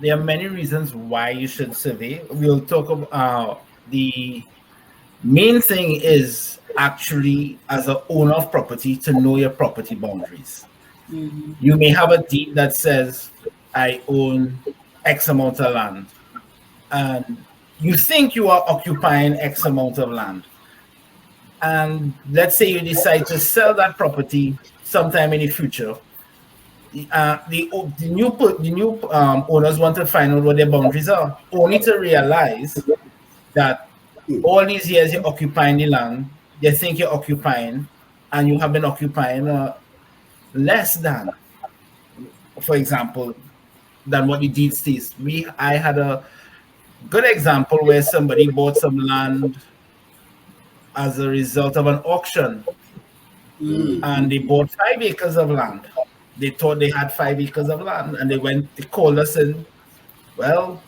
there are many reasons why you should survey. We'll talk about the main thing is actually as an owner of property to know your property boundaries. You may have a deed that says I own X amount of land, and you think you are occupying X amount of land. And let's say you decide to sell that property sometime in the future. The new owners want to find out what their boundaries are, only to realize that all these years you're occupying the land, they think you're occupying, and you have been occupying less than, for example, than what the deed states. I had a good example where somebody bought some land as a result of an auction, and they bought 5 acres of land. They thought they had 5 acres of land, and they called us in. Well,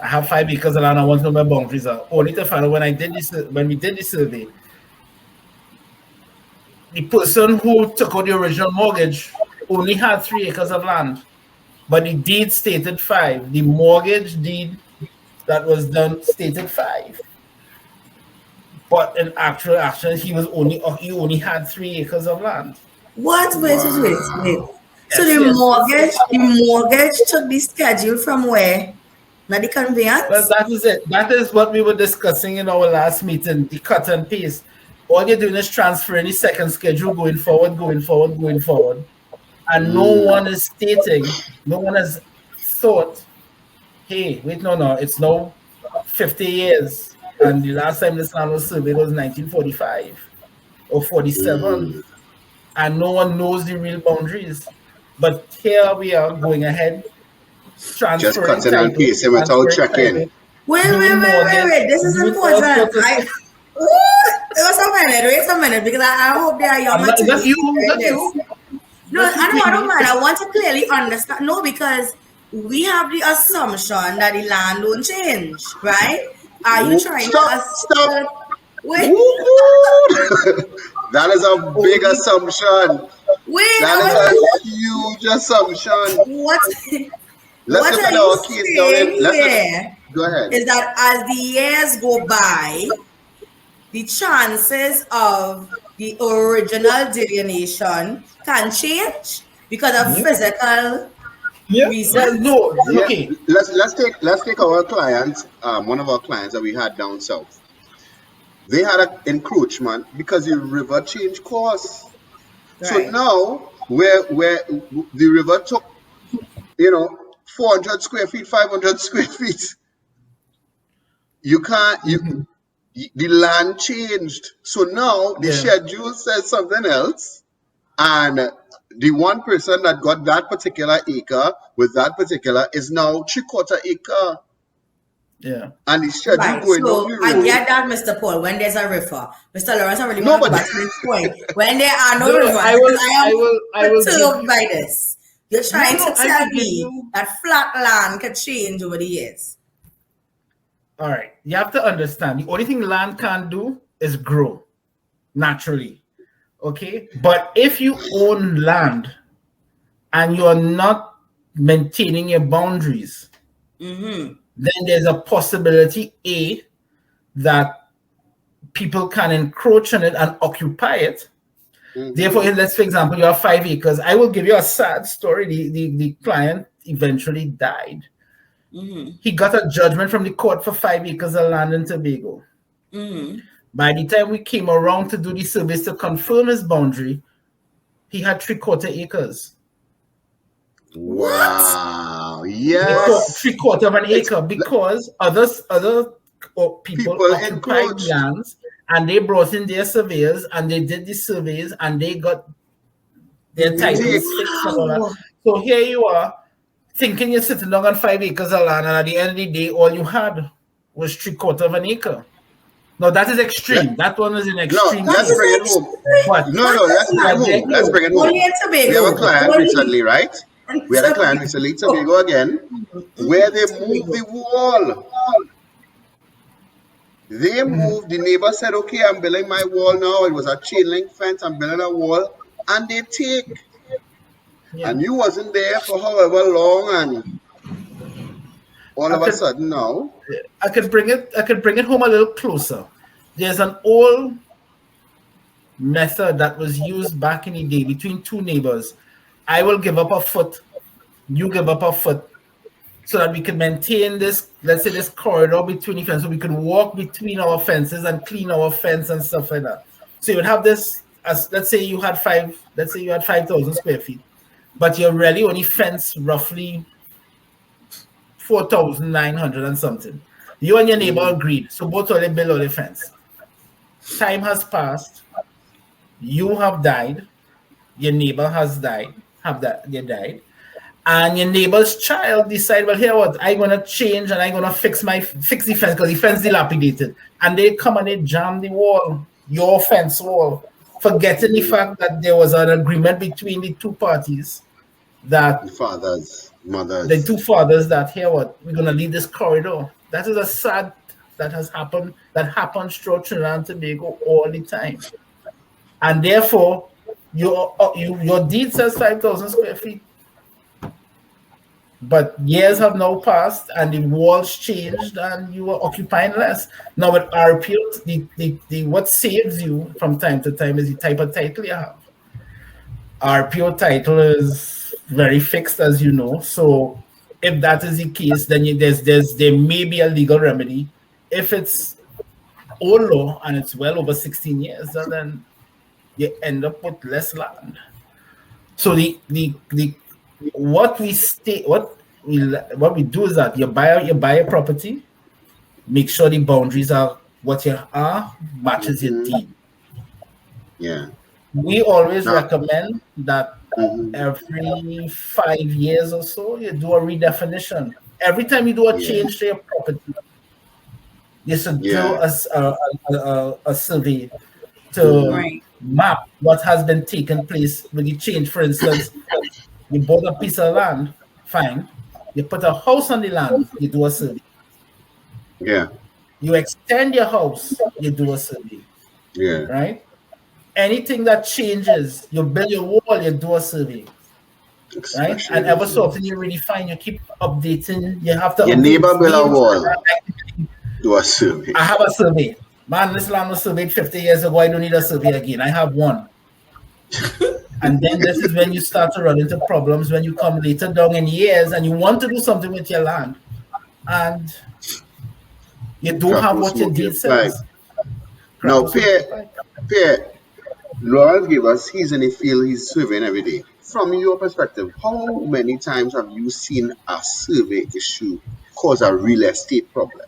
I have 5 acres of land. I want to know my boundaries are. Only to find out when we did the survey, the person who took out the original mortgage only had 3 acres of land, but the deed stated 5. The mortgage deed that was done stated 5. But in actual action, he only had 3 acres of land. What? Wait. So the mortgage took the schedule from where? Not the conveyance? Well, that is it. That is what we were discussing in our last meeting, the cut and paste. All you're doing is transferring the second schedule going forward. And no one is stating, no one has thought, hey, wait, no, it's now 50 years. And the last time this land was surveyed was 1945 or 47. And no one knows the real boundaries. But here we are going ahead, transferring. Just cutting and pasting without checking. Wait. This is important. Wait a minute, because I hope they are young. That's you. No, I don't mind. I want to clearly understand. No, because we have the assumption that the land don't change, right? Are you trying to stop? Wait. That is a big assumption. That is a huge assumption. Let's look at our case now. Go ahead. Is that as the years go by, the chances of the original delineation can change because of physical reasons? No. Okay. Let's take our clients. One of our clients that we had down south. They had an encroachment because the river changed course. Right. So now, where the river took, 400 square feet, 500 square feet, you can't. The land changed. So now the schedule says something else, and the one person that got that particular acre with that particular is now 3/4 acre. Yeah. And the schedule going so on the road. I get that, Mr. Paul, when there's a river. Mr. Lawrence, I really want to back to this point. When there are no rivers, I am perturbed by this. You're trying to tell me that flat land can change over the years. All right. You have to understand, the only thing land can't do is grow naturally. Okay? But if you own land and you're not maintaining your boundaries, then there's a possibility, that people can encroach on it and occupy it. Therefore, let's, for example, you have 5 acres. I will give you a sad story. The client eventually died. He got a judgment from the court for 5 acres of land in Tobago. By the time we came around to do the service to confirm his boundary, he had 3/4 acres. Wow! Yes, 3/4 of an acre, because other people occupied lands, and they brought in their surveyors, and they did the surveys, and they got their titles fixed and all that. So here you are, thinking you're sitting down on 5 acres of land, and at the end of the day, all you had was 3/4 of an acre. No, that is extreme. That one is an extreme. No, let's bring it home. Let's bring it home. We have a client recently, right? We had a client recently, Tobago again, where they moved the wall. They moved, the neighbor said, okay, I'm building my wall now. It was a chain link fence, I'm building a wall. And they take. And you wasn't there for however long, and all of a sudden now, I could bring it home a little closer. There's an old method that was used back in the day between two neighbors. I will give up a foot, you give up a foot, so that we can maintain this, let's say, this corridor between the fences, so we can walk between our fences and clean our fence and stuff like that. So you would have this, as let's say you had 5,000 square feet, but you really only fence roughly 4,900 and something. You and your neighbor agreed, so both of them build all the fence. Time has passed. You have died. Your neighbor has died. You died. And your neighbor's child decide, well, here what? I'm gonna change and I'm gonna fix the fence because the fence dilapidated. And they come and they jam the wall, your fence wall, forgetting the fact that there was an agreement between the two parties that the fathers, mothers, the two fathers, that here what? We're gonna leave this corridor. That is a sad that happens throughout Trinidad and Tobago all the time. And therefore, your deed says 5,000 square feet. But years have now passed and the walls changed and you are occupying less. Now with RPO, what saves you from time to time is the type of title you have. RPO title is very fixed, as you know. So if that is the case, then there may be a legal remedy. If it's old law and it's well over 16 years, then you end up with less land. So what we do is that you buy a property, make sure the boundaries are what you are, matches your deed. Yeah. We always recommend that every 5 years or so you do a redefinition. Every time you do a change to your property, you should do a survey to map what has been taken place with the change. For instance, you bought a piece of land, fine. You put a house on the land, you do a survey. Yeah. You extend your house, you do a survey. Yeah. Right? Anything that changes, you build your wall, you do a survey. Right? And ever so often you really find you keep updating. You have to. Your neighbor build a wall. Do a survey. I have a survey. Man, this land was surveyed 50 years ago. I don't need a survey again. I have one. And then this is when you start to run into problems when you come later down in years and you want to do something with your land and you don't have what your deed says. Now, Pierre, Lawrence gave us, he's in the field, he's surveying every day. From your perspective, how many times have you seen a survey issue cause a real estate problem?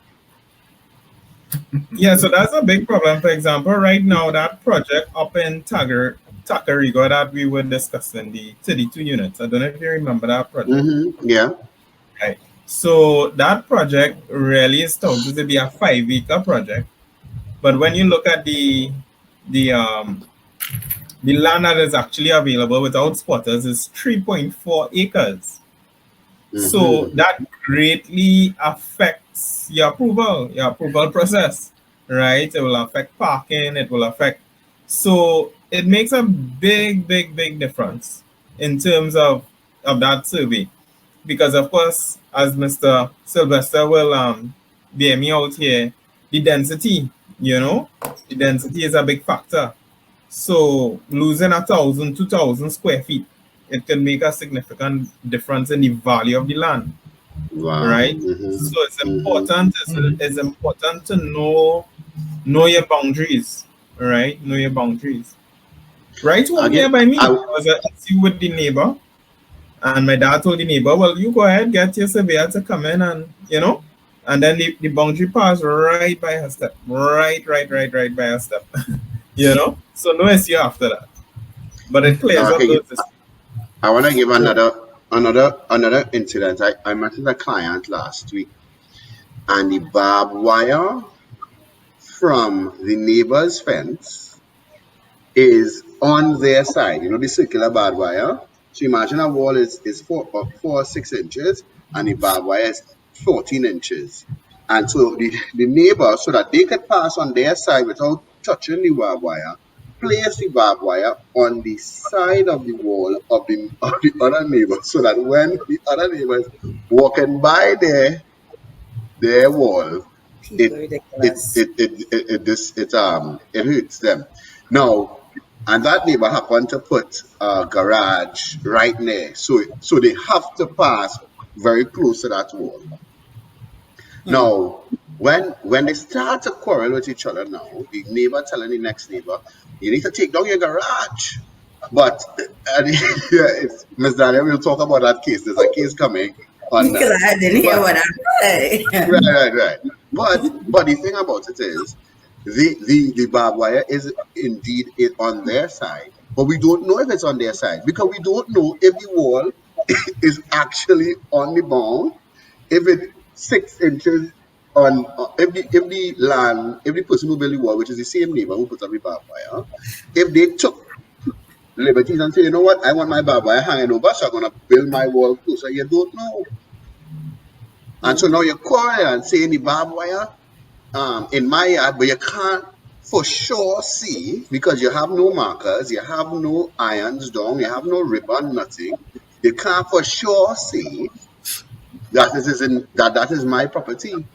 Yeah, so that's a big problem. For example, right now, that project up in 𝗥𝗲𝗄𝗿 that we were discussing, the 32 units. I don't know if you remember that project. Yeah. Right. So that project really is supposed to be a 5-acre project. But when you look at the land that is actually available without squatters is 3.4 acres. So that greatly affects your approval process, right? It will affect parking, it will affect. So it makes a big difference in terms of that survey. Because of course, as Mr. Sylvester will bear me out here, the density, the density is a big factor. So losing 1,000, 2,000 square feet, it can make a significant difference in the value of the land. Wow. Right? So it's important. It's important to know your boundaries. Right? Know your boundaries. Right one here by me, I was at issue with the neighbor, and my dad told the neighbor, well, you go ahead, get your surveyor to come in, and and then the boundary passed right by her step. Right by her step. So no issue after that. But it clears up those. I want to give another incident. I met with a client last week, and the barbed wire from the neighbor's fence is on their side. The circular barbed wire. So imagine a wall is 4 or 6 inches, and the barbed wire is 14 inches. And so the neighbor, so that they could pass on their side without touching the barbed wire, place the barbed wire on the side of the wall of the other neighbor, so that when the other neighbor is walking by there, their wall, it hurts them. Now, and that neighbor happened to put a garage right there, so they have to pass very close to that wall. Now, when they start to quarrel with each other now, the neighbor telling the next neighbor, you need to take down your garage. But Ms. Daniel, we'll talk about that case. There's a case coming on because I didn't hear what I said. Right. But the thing about it is, the barbed wire is indeed on their side, but we don't know if it's on their side because we don't know if the wall is actually on the bound, if it's 6 inches on, if the person who built the wall, which is the same neighbor who put up the barbed wire, if they took liberties and say, you know what, I want my barbed wire hanging over, so I'm going to build my wall closer. You don't know. And so now you're quarreling and saying the barbed wire in my yard, but you can't for sure see because you have no markers, you have no irons down, you have no ribbon, nothing. You can't for sure see that that is my property.